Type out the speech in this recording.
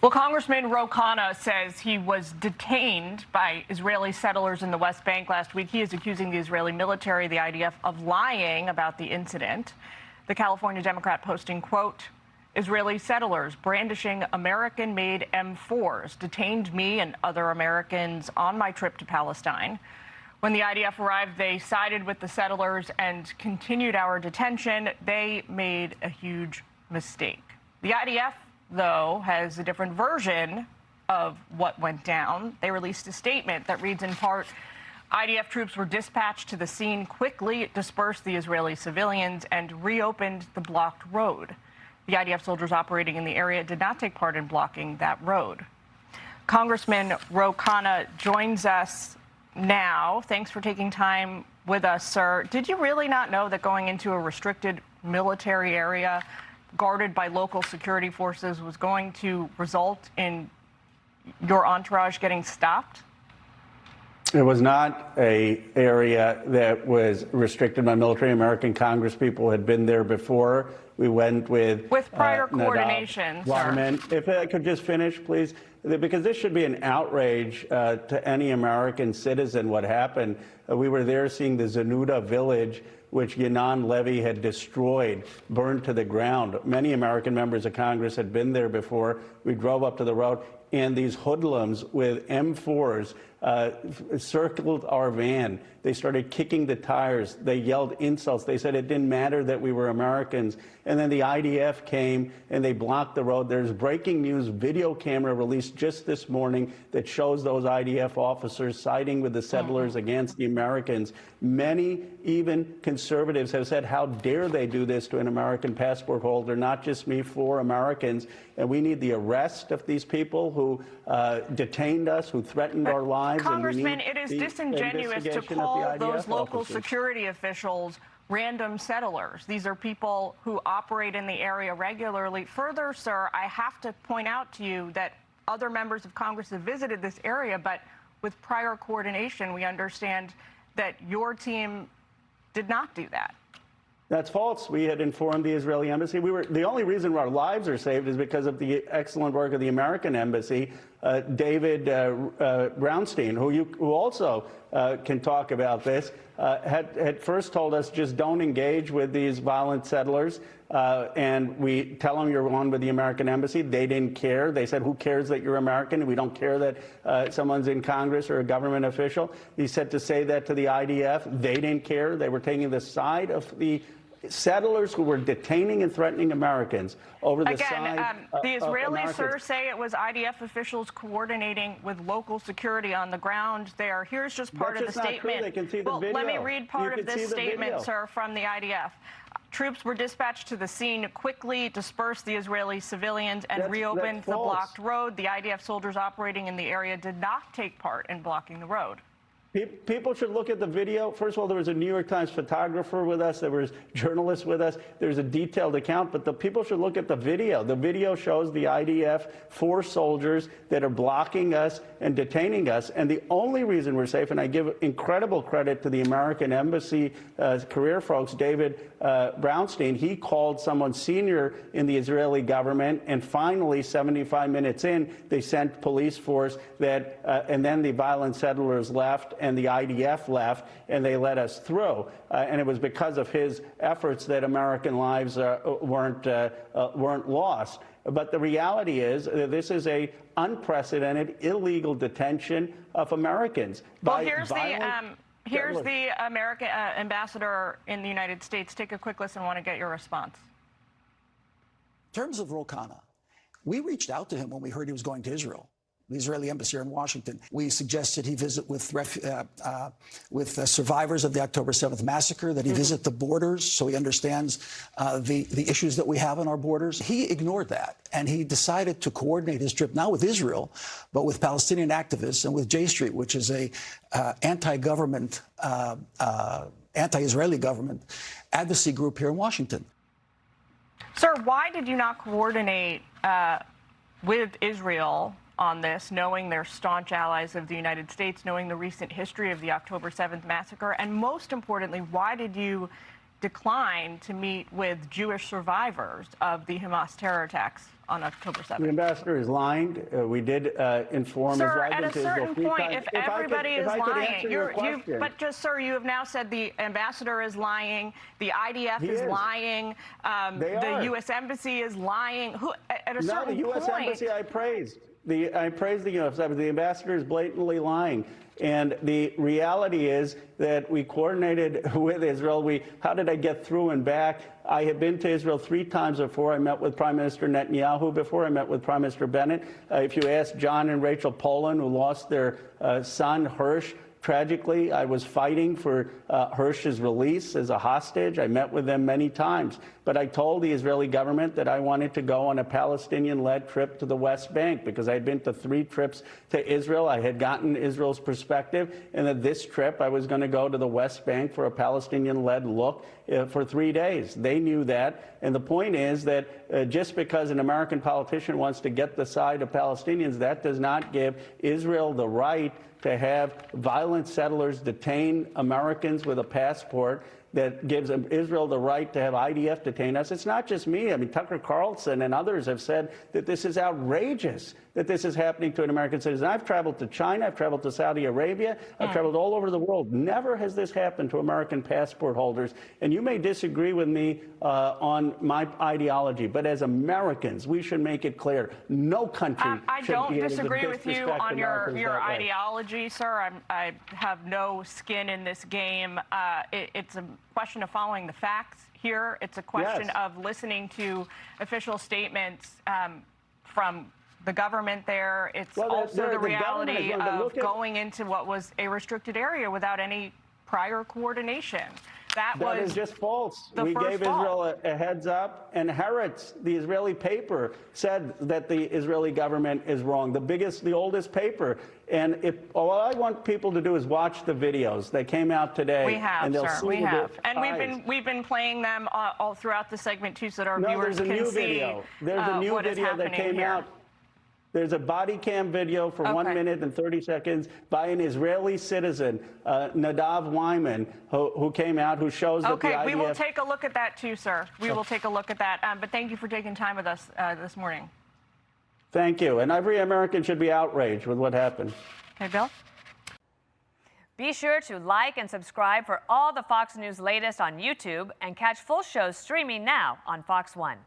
Well, Congressman Khanna says he was detained by Israeli settlers in the West Bank last week. He is accusing the Israeli military, the IDF, of lying about the incident. The California Democrat posting, quote, Israeli settlers brandishing American-made M4s detained me and other Americans on my trip to Palestine. When the IDF arrived, they sided with the settlers and continued our detention. They made a huge mistake. The IDF, though, has a different version of what went down. They released a statement that reads in part, IDF troops were dispatched to the scene, quickly dispersed the Israeli civilians, and reopened the blocked road. The IDF soldiers operating in the area did not take part in blocking that road. Congressman Khanna joins us now. Thanks for taking time with us, sir. Did you really not know that going into a restricted military area guarded by local security forces was going to result in your entourage getting stopped? It was not an area that was restricted by military. American congresspeople had been there before. We went with prior coordination, sir. If I could just finish, please, because this should be an outrage to any American citizen what happened. We were there seeing the Zanuda village, which Yanan Levy had destroyed, burned to the ground. Many American members of Congress had been there before. We drove up to the road, and these hoodlums with M4s circled our van. They started kicking the tires. They yelled insults. They said it didn't matter that we were Americans. And then the IDF came and they blocked the road. There's breaking news video camera released just this morning that shows those IDF officers siding with the settlers against the Americans. Many, even conservatives, have said, how dare they do this to an American passport holder, not just me, 4 Americans. And we need the arrest of these people who detained us, who threatened our lives. Congressman, it is disingenuous to call those local security officials random settlers. These are people who operate in the area regularly. Further, sir, I have to point out to you that other members of Congress have visited this area, but with prior coordination, we understand that your team did not do that. That's false. We had informed the Israeli embassy. The only reason our lives are saved is because of the excellent work of the American embassy. David Brownstein, who also can talk about this, had first told us just don't engage with these violent settlers. And we tell them you're on with the American embassy. They didn't care. They said, who cares that you're American? We don't care that someone's in Congress or a government official. He said to say that to the IDF. They didn't care. They were taking the side of the settlers who were detaining and threatening Americans over the side the Israelis, sir, say it was IDF officials coordinating with local security on the ground there. Here's just part of the statement. They can see the video. Let me read part of this statement, sir, from the IDF. Troops were dispatched to the scene, quickly dispersed the Israeli civilians, and reopened the blocked road. The IDF soldiers operating in the area did not take part in blocking the road. People should look at the video. First of all, there was a New York Times photographer with us. There was journalists with us. There's a detailed account, but the people should look at the video. The video shows the IDF 4 soldiers that are blocking us and detaining us. And the only reason we're safe, and I give incredible credit to the American embassy career folks, David Brownstein, he called someone senior in the Israeli government, and finally, 75 minutes in, they sent police force that, and then the violent settlers left, and the IDF left, and they let us through. And it was because of his efforts that American lives weren't lost. But the reality is that this is a unprecedented, illegal detention of Americans. Well, here's the American ambassador in the United States. Take a quick listen. I want to get your response. In terms of Khanna, we reached out to him when we heard he was going to Israel, the Israeli embassy here in Washington. We suggested he visit with survivors of the October 7th massacre, that he visit the borders so he understands the issues that we have on our borders. He ignored that, and he decided to coordinate his trip not with Israel, but with Palestinian activists and with J Street, which is a anti-government, anti-Israeli government advocacy group here in Washington. Sir, why did you not coordinate with Israel on this, knowing they're staunch allies of the United States, knowing the recent history of the October 7th massacre? And most importantly, why did you declined to meet with Jewish survivors of the Hamas terror attacks on October 7th. The ambassador is lying. We did inform Sir, his at a certain point, if everybody is lying, sir, you have now said the ambassador is lying, the IDF is lying, the U.S. Embassy is lying. At a certain point... No, the U.S. Embassy I praised. I praised the U.S. Embassy. The ambassador is blatantly lying. And the reality is that we coordinated with Israel. How did I get through and back? I had been to Israel 3 times before. I met with Prime Minister Netanyahu before. I met with Prime Minister Bennett. If you ask John and Rachel Poland, who lost their son, Hirsch, tragically, I was fighting for Hirsch's release as a hostage. I met with them many times. But I told the Israeli government that I wanted to go on a Palestinian-led trip to the West Bank because I had been to 3 trips to Israel. I had gotten Israel's perspective, and that this trip I was going to go to the West Bank for a Palestinian-led look for 3 days. They knew that. And the point is that just because an American politician wants to get the side of Palestinians, that does not give Israel the right to have violent settlers detain Americans with a passport, that gives Israel the right to have IDF detain us. It's not just me. I mean, Tucker Carlson and others have said that this is outrageous, that this is happening to an American citizen. I've traveled to China. I've traveled to Saudi Arabia. I've traveled all over the world. Never has this happened to American passport holders. And you may disagree with me on my ideology, but as Americans, we should make it clear no country I should don't be able to disagree with you disrespect on your Americans that way. ideology, sir. I have no skin in this game. It's a question of following the facts here. It's a question of listening to official statements from the government there. It's also the reality of going into what was a restricted area without any prior coordination. That is just false. We gave Israel a heads up, and Haaretz, the Israeli paper, said that the Israeli government is wrong. The oldest paper. And all I want people to do is watch the videos. They came out today. We have, sir. We have. And we've been playing them all throughout the segment, too, so that our viewers can see There's a new video that came out. There's a body cam video for 1 minute and 30 seconds by an Israeli citizen, Nadav Wyman, who came out, who shows that the IDF... we will take a look at that too, sir. We will take a look at that. But thank you for taking time with us this morning. Thank you. And every American should be outraged with what happened. Okay, Bill? Be sure to like and subscribe for all the Fox News latest on YouTube and catch full shows streaming now on Fox One.